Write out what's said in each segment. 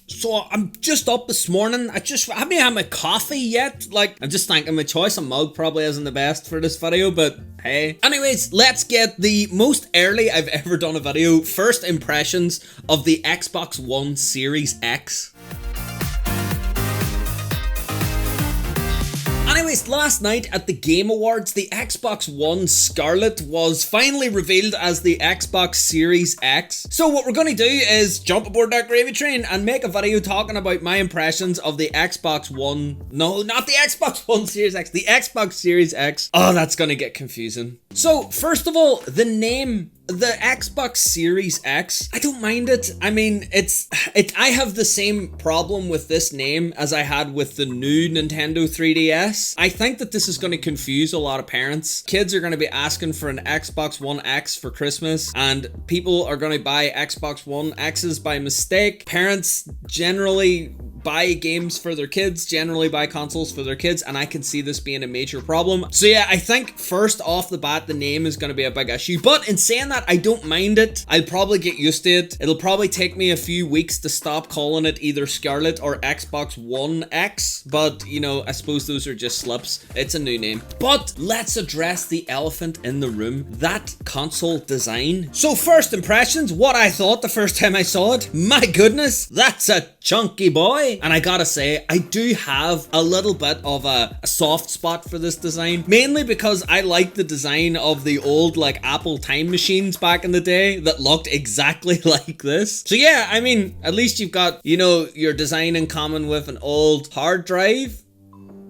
So I'm just up this morning. I haven't had my coffee yet. Like, I'm just thinking my choice of mug probably isn't the best for this video, but hey. Anyways, let's get the most early I've ever done a video. First impressions of the Xbox One Series X. Anyways, last night at the Game Awards, the Xbox One Scarlett was finally revealed as the Xbox Series X. So what we're going to do is jump aboard that gravy train and make a video talking about my impressions of the Xbox One... No, not the Xbox One Series X, the Xbox Series X. Oh, that's going to get confusing. So, first of all, the name... The Xbox Series X, I don't mind it. I mean, I have the same problem with this name as I had with the new Nintendo 3DS. I think that this is going to confuse a lot of parents. Kids are going to be asking for an Xbox One X for Christmas, and people are going to buy Xbox One X's by mistake. Parents generally buy games for their kids, generally buy consoles for their kids, and I can see this being a major problem. So yeah, I think first off the bat, the name is going to be a big issue. But in saying that, I don't mind it. I'll probably get used to it. It'll probably take me a few weeks to stop calling it either Scarlett or Xbox One X, but you know, I suppose those are just slips. It's a new name. But let's address the elephant in the room, that console design. So first impressions, what I thought the first time I saw it. My goodness, that's a chunky boy. And I gotta say, I do have a little bit of a soft spot for this design, mainly because I like the design of the old like Apple time machines back in the day that looked exactly like this. So yeah, I mean, at least you've got, you know, your design in common with an old hard drive.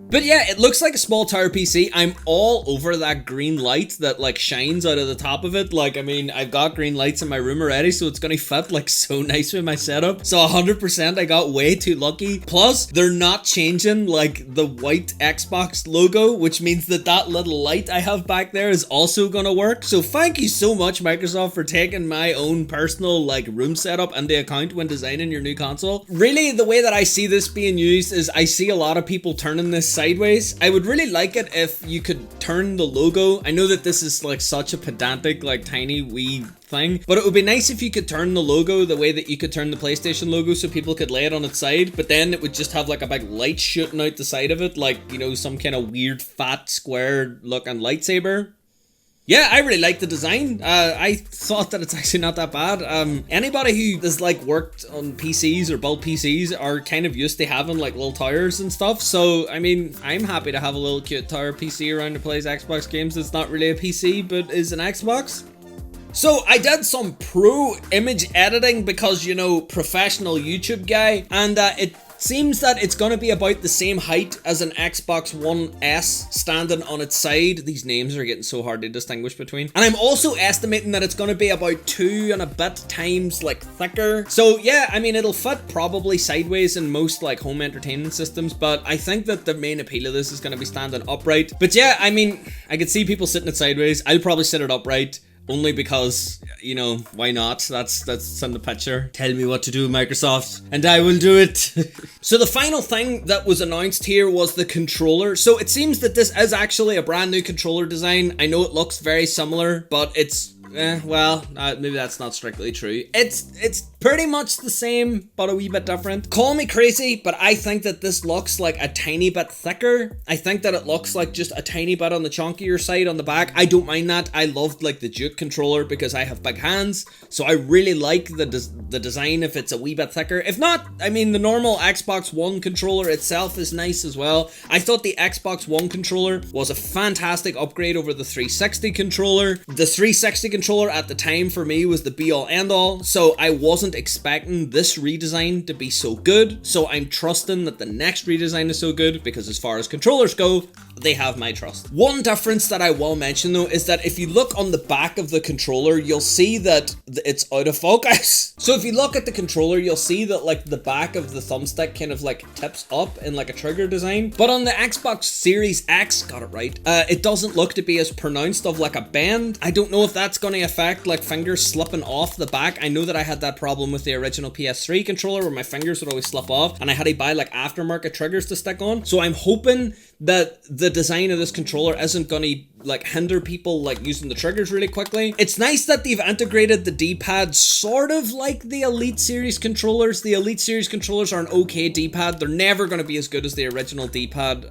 But yeah, it looks like a small tower PC. I'm all over that green light that like shines out of the top of it. Like, I mean, I've got green lights in my room already, so it's gonna fit like so nice with my setup. So 100% I got way too lucky. Plus, they're not changing like the white Xbox logo, which means that that little light I have back there is also gonna work. So thank you so much, Microsoft, for taking my own personal like room setup into account when designing your new console. Really, the way that I see this being used is I see a lot of people turning this sideways. I would really like it if you could turn the logo. I know that this is like such a pedantic, like tiny wee thing, but it would be nice if you could turn the logo the way that you could turn the PlayStation logo so people could lay it on its side, but then it would just have like a big light shooting out the side of it, like, you know, some kind of weird fat square looking lightsaber. Yeah, I really like the design. I thought that it's actually not that bad. Anybody who has like worked on PCs or built PCs are kind of used to having like little towers and stuff. So, I mean, I'm happy to have a little cute tower PC around that plays Xbox games that's not really a PC, but is an Xbox. So I did some pro image editing because, you know, professional YouTube guy, and it seems that it's going to be about the same height as an Xbox One S standing on its side. These names are getting so hard to distinguish between. And I'm also estimating that it's going to be about 2 and a bit times like thicker. So yeah, I mean, it'll fit probably sideways in most like home entertainment systems, but I think that the main appeal of this is going to be standing upright. But yeah, I mean, I could see people sitting it sideways. I'll probably sit it upright. Only because, you know, why not? That's in the picture. Tell me what to do, Microsoft, and I will do it. So the final thing that was announced here was the controller. So it seems that this is actually a brand new controller design. I know it looks very similar, but it's maybe that's not strictly true. It's pretty much the same, but a wee bit different. Call me crazy, but I think that this looks like a tiny bit thicker. I think that it looks like just a tiny bit on the chunkier side on the back. I don't mind that. I loved like the Duke controller because I have big hands, so I really like the design if it's a wee bit thicker. If not, I mean, the normal Xbox One controller itself is nice as well. I thought the Xbox One controller was a fantastic upgrade over the 360 controller. The 360 controller at the time for me was the be all end all, so I wasn't expecting this redesign to be so good, so I'm trusting that the next redesign is so good because as far as controllers go, they have my trust. One difference that I will mention though is that if you look on the back of the controller, you'll see that it's out of focus. So if you look at the controller, you'll see that like the back of the thumbstick kind of like tips up in like a trigger design, but on the Xbox Series X, got it right, it doesn't look to be as pronounced of like a bend. I don't know if that's going to affect like fingers slipping off the back. I know that I had that problem with the original PS3 controller where my fingers would always slip off and I had to buy like aftermarket triggers to stick on. So I'm hoping that the design of this controller isn't going to like hinder people like using the triggers really quickly. It's nice that they've integrated the D-pad sort of like the Elite Series controllers. The Elite Series controllers are an okay D-pad. They're never going to be as good as the original D-pad.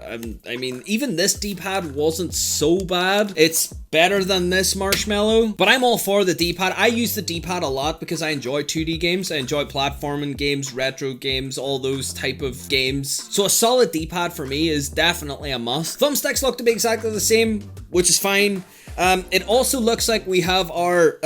I mean, even this D-pad wasn't so bad. It's better than this Marshmallow, but I'm all for the D-pad. I use the D-pad a lot because I enjoy 2D games. I enjoy platforming games, retro games, all those type of games. So a solid D-pad for me is definitely a must. Thumbsticks look to be exactly the same, which is fine. It also looks like we have our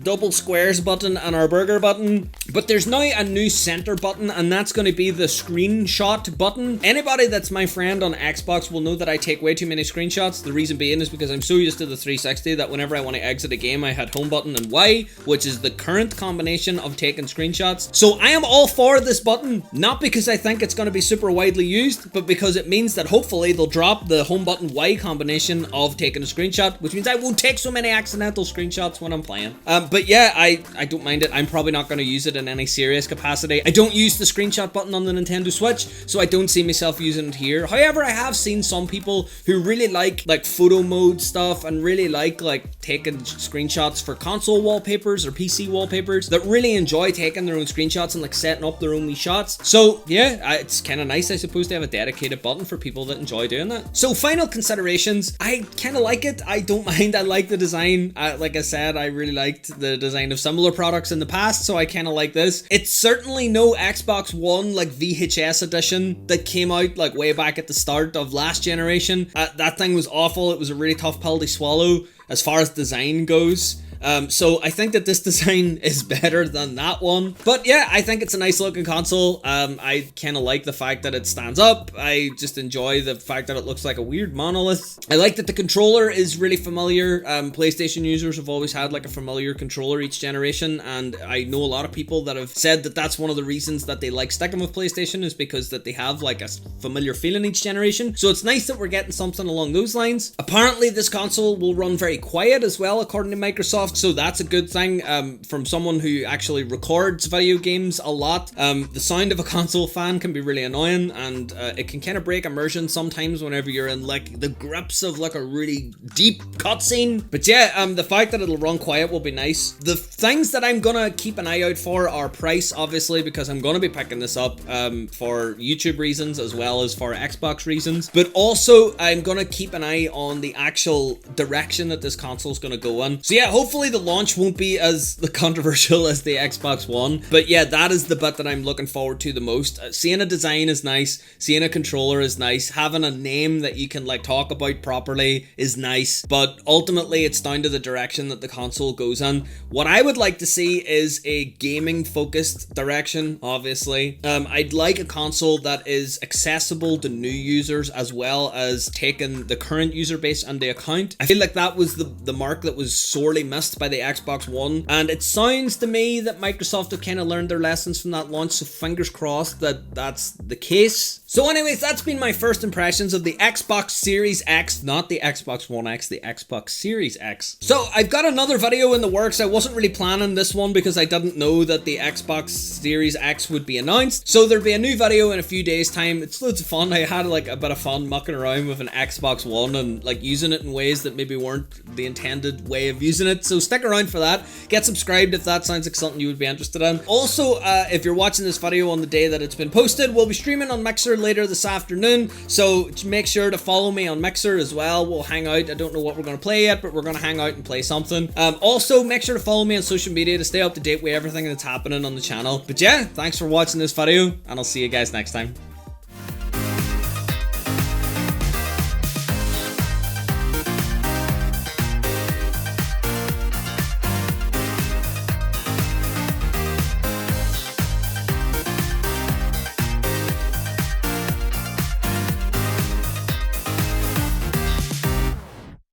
double squares button and our burger button, but there's now a new center button, and that's going to be the screenshot button. Anybody that's my friend on Xbox will know that I take way too many screenshots. The reason being is because I'm so used to the 360 that whenever I want to exit a game, I had home button and Y, which is the current combination of taking screenshots. So I am all for this button, not because I think it's going to be super widely used, but because it means that hopefully they'll drop the home button Y combination of taking a screenshot, which means I won't take so many accidental screenshots when I'm playing. But yeah, I don't mind it. I'm probably not going to use it in any serious capacity. I don't use the screenshot button on the Nintendo Switch, so I don't see myself using it here. However, I have seen some people who really like photo mode stuff and really like taking screenshots for console wallpapers or PC wallpapers that really enjoy taking their own screenshots and like setting up their own wee shots. So yeah, it's kind of nice, I suppose, to have a dedicated button for people that enjoy doing that. So final considerations, I kind of like it. I don't mind. I like the design. Like I said, I really liked the design of similar products in the past, so I kind of like this. It's certainly no Xbox One like VHS edition that came out like way back at the start of last generation. That thing was awful. It was a really tough pill to swallow as far as design goes. So I think that this design is better than that one. But yeah, I think it's a nice looking console. I kind of like the fact that it stands up. I just enjoy the fact that it looks like a weird monolith. I like that the controller is really familiar. PlayStation users have always had like a familiar controller each generation, and I know a lot of people that have said that that's one of the reasons that they like sticking with PlayStation, is because that they have like a familiar feeling each generation. So it's nice that we're getting something along those lines. Apparently this console will run very quiet as well, according to Microsoft. So that's a good thing from someone who actually records video games a lot. The sound of a console fan can be really annoying, and it can kind of break immersion sometimes whenever you're in like the grips of like a really deep cutscene. But yeah, the fact that it'll run quiet will be nice. The things that I'm gonna keep an eye out for are price, obviously, because I'm gonna be picking this up for YouTube reasons as well as for Xbox reasons. But also I'm gonna keep an eye on the actual direction that this console is gonna go in. So yeah, hopefully the launch won't be as controversial as the Xbox One, but yeah, that is the bit that I'm looking forward to the most. Seeing a design is nice, seeing a controller is nice, having a name that you can like talk about properly is nice, but ultimately it's down to the direction that the console goes in. What I would like to see is a gaming focused direction, obviously. I'd like a console that is accessible to new users as well as taking the current user base into account. I feel like that was the mark that was sorely missed by the Xbox One, and it sounds to me that Microsoft have kind of learned their lessons from that launch, so fingers crossed that that's the case. So anyways, that's been my first impressions of the Xbox Series X, not the Xbox One X, the Xbox Series X. So I've got another video in the works. I wasn't really planning this one because I didn't know that the Xbox Series X would be announced, so there'll be a new video in a few days time. It's loads of fun. I had like a bit of fun mucking around with an Xbox One and like using it in ways that maybe weren't the intended way of using it, so stick around for that. Get subscribed if that sounds like something you would be interested in. Also, if you're watching this video on the day that it's been posted, we'll be streaming on Mixer later this afternoon, so make sure to follow me on Mixer as well. We'll hang out. I don't know what we're going to play yet, but we're going to hang out and play something. Also, make sure to follow me on social media to stay up to date with everything that's happening on the channel. But yeah, thanks for watching this video, and I'll see you guys next time.